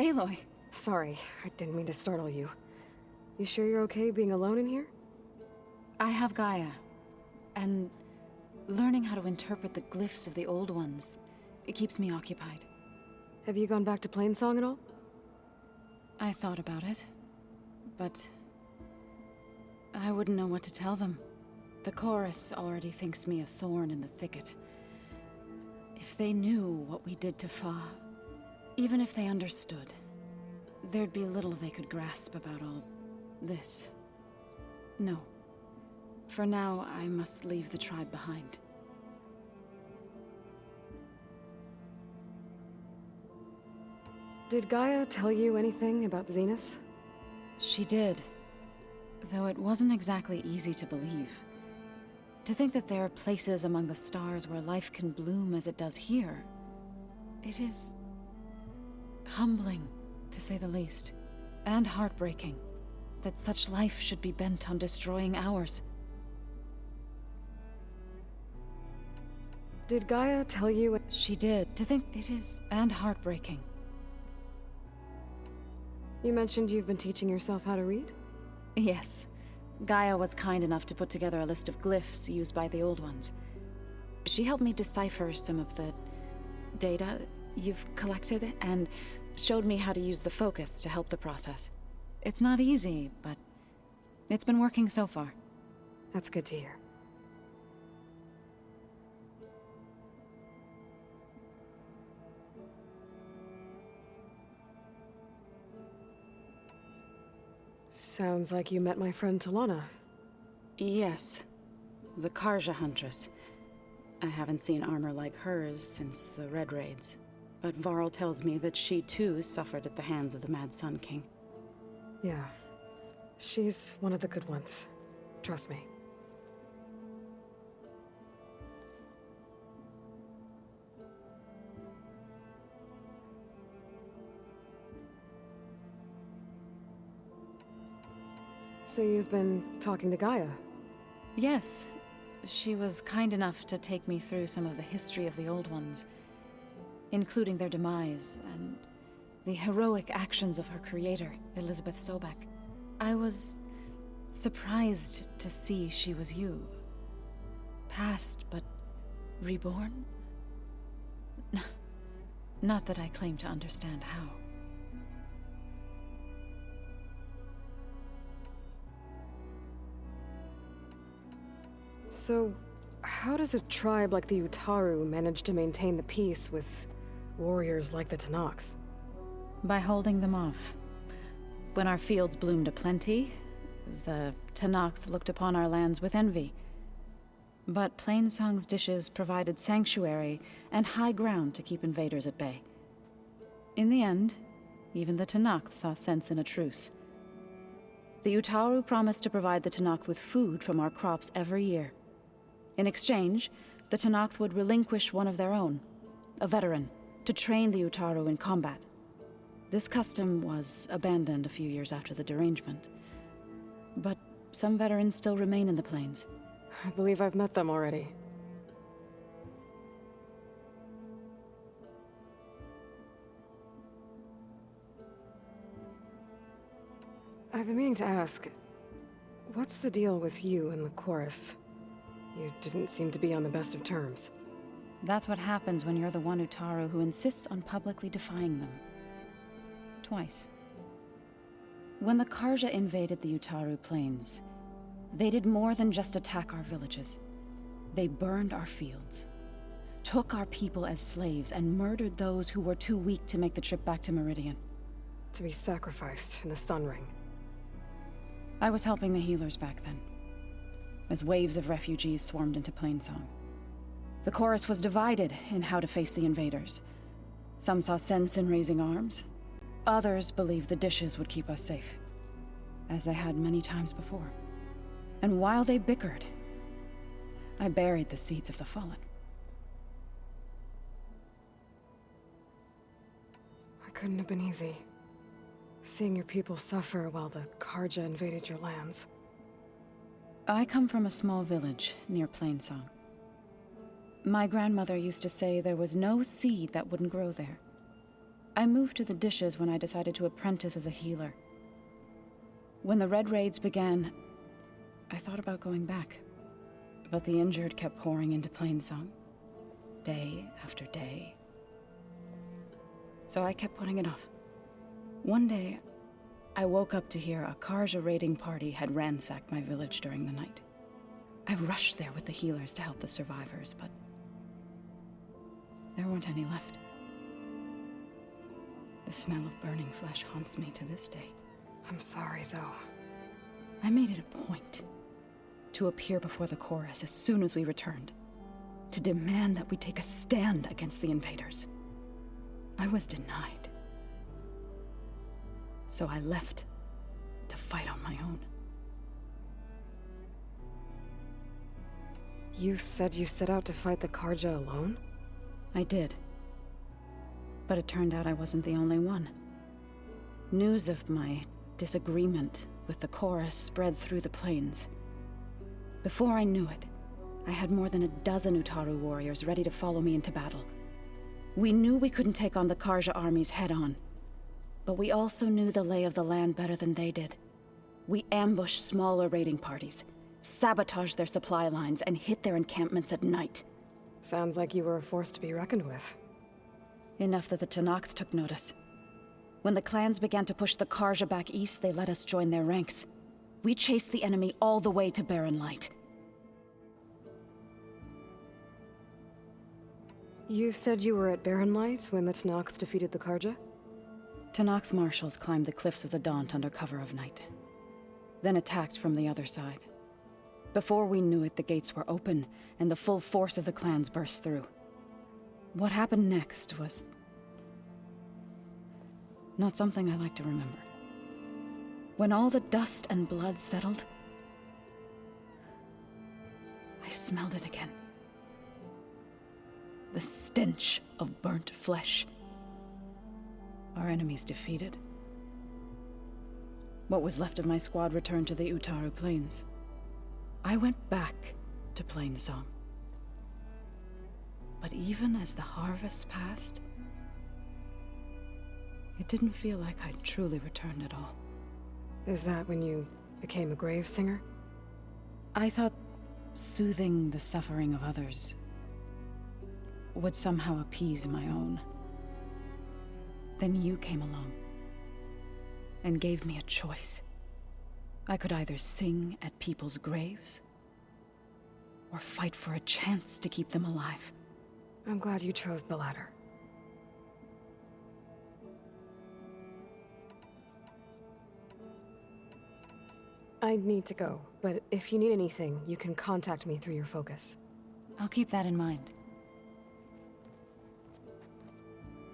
Aloy! Sorry, I didn't mean to startle you. You sure you're okay being alone in here? I have Gaia, and learning how to interpret the glyphs of the old ones, it keeps me occupied. Have you gone back to Plainsong at all? I thought about it, but I wouldn't know what to tell them. The chorus already thinks me a thorn in the thicket. If they knew what we did to Fa, even if they understood, there'd be little they could grasp about all this. No. For now, I must leave the tribe behind. Did Gaia tell you anything about the Zeniths? She did, though it wasn't exactly easy to believe. To think that there are places among the stars where life can bloom as it does here, it is humbling, to say the least, and heartbreaking that such life should be bent on destroying ours. Did Gaia tell you? She did. To think it is, and heartbreaking. You mentioned you've been teaching yourself how to read? Yes. Gaia was kind enough to put together a list of glyphs used by the old ones. She helped me decipher some of the data you've collected, and showed me how to use the focus to help the process. It's not easy, but it's been working so far. That's good to hear. Sounds like you met my friend Talana. Yes. The Karja Huntress. I haven't seen armor like hers since the Red Raids. But Varl tells me that she too suffered at the hands of the Mad Sun King. Yeah. She's one of the good ones. Trust me. So you've been talking to Gaia? Yes. She was kind enough to take me through some of the history of the Old Ones, including their demise and the heroic actions of her creator, Elizabeth Sobek. I was surprised to see she was you. Past, but reborn? Not that I claim to understand how. So, how does a tribe like the Utaru manage to maintain the peace with warriors like the Tenakth? By holding them off. When our fields bloomed aplenty, the Tenakth looked upon our lands with envy. But Plainsong's dishes provided sanctuary and high ground to keep invaders at bay. In the end, even the Tenakth saw sense in a truce. The Utaru promised to provide the Tenakth with food from our crops every year. In exchange, the Tenakth would relinquish one of their own, a veteran, to train the Utaru in combat. This custom was abandoned a few years after the derangement. But some veterans still remain in the plains. I believe I've met them already. I've been meaning to ask, what's the deal with you and the chorus? You didn't seem to be on the best of terms. That's what happens when you're the one Utaru who insists on publicly defying them. Twice. When the Karja invaded the Utaru plains, they did more than just attack our villages. They burned our fields, took our people as slaves, and murdered those who were too weak to make the trip back to Meridian. To be sacrificed in the Sun Ring. I was helping the healers back then, as waves of refugees swarmed into Plainsong. The chorus was divided in how to face the invaders. Some saw sense in raising arms. Others believed the dishes would keep us safe, as they had many times before. And while they bickered, I buried the seeds of the fallen. It couldn't have been easy. Seeing your people suffer while the Karja invaded your lands. I come from a small village near Plainsong. My grandmother used to say there was no seed that wouldn't grow there. I moved to the dishes when I decided to apprentice as a healer. When the Red Raids began, I thought about going back. But the injured kept pouring into Plainsong, day after day. So I kept putting it off. One day, I woke up to hear a Karja raiding party had ransacked my village during the night. I rushed there with the healers to help the survivors, but there weren't any left. The smell of burning flesh haunts me to this day. I'm sorry, Zoe. I made it a point to appear before the chorus as soon as we returned, to demand that we take a stand against the invaders. I was denied. So I left to fight on my own. You said you set out to fight the Karja alone? I did. But it turned out I wasn't the only one. News of my disagreement with the chorus spread through the plains. Before I knew it, I had more than a dozen Utaru warriors ready to follow me into battle. We knew we couldn't take on the Karja armies head-on, but we also knew the lay of the land better than they did. We ambushed smaller raiding parties, sabotaged their supply lines, and hit their encampments at night. Sounds like you were a force to be reckoned with. Enough that the Tenakth took notice. When the clans began to push the Karja back east, they let us join their ranks. We chased the enemy all the way to Barren Light. You said you were at Barren Light when the Tenakth defeated the Karja? Tenakth marshals climbed the cliffs of the Daunt under cover of night, then attacked from the other side. Before we knew it, the gates were open, and the full force of the clans burst through. What happened next was not something I like to remember. When all the dust and blood settled, I smelled it again. The stench of burnt flesh. Our enemies defeated. What was left of my squad returned to the Utaru Plains. I went back to Plainsong. But even as the harvest passed, it didn't feel like I'd truly returned at all. Is that when you became a grave singer? I thought soothing the suffering of others would somehow appease my own. Then you came along and gave me a choice. I could either sing at people's graves or fight for a chance to keep them alive. I'm glad you chose the latter. I need to go, but if you need anything, you can contact me through your focus. I'll keep that in mind.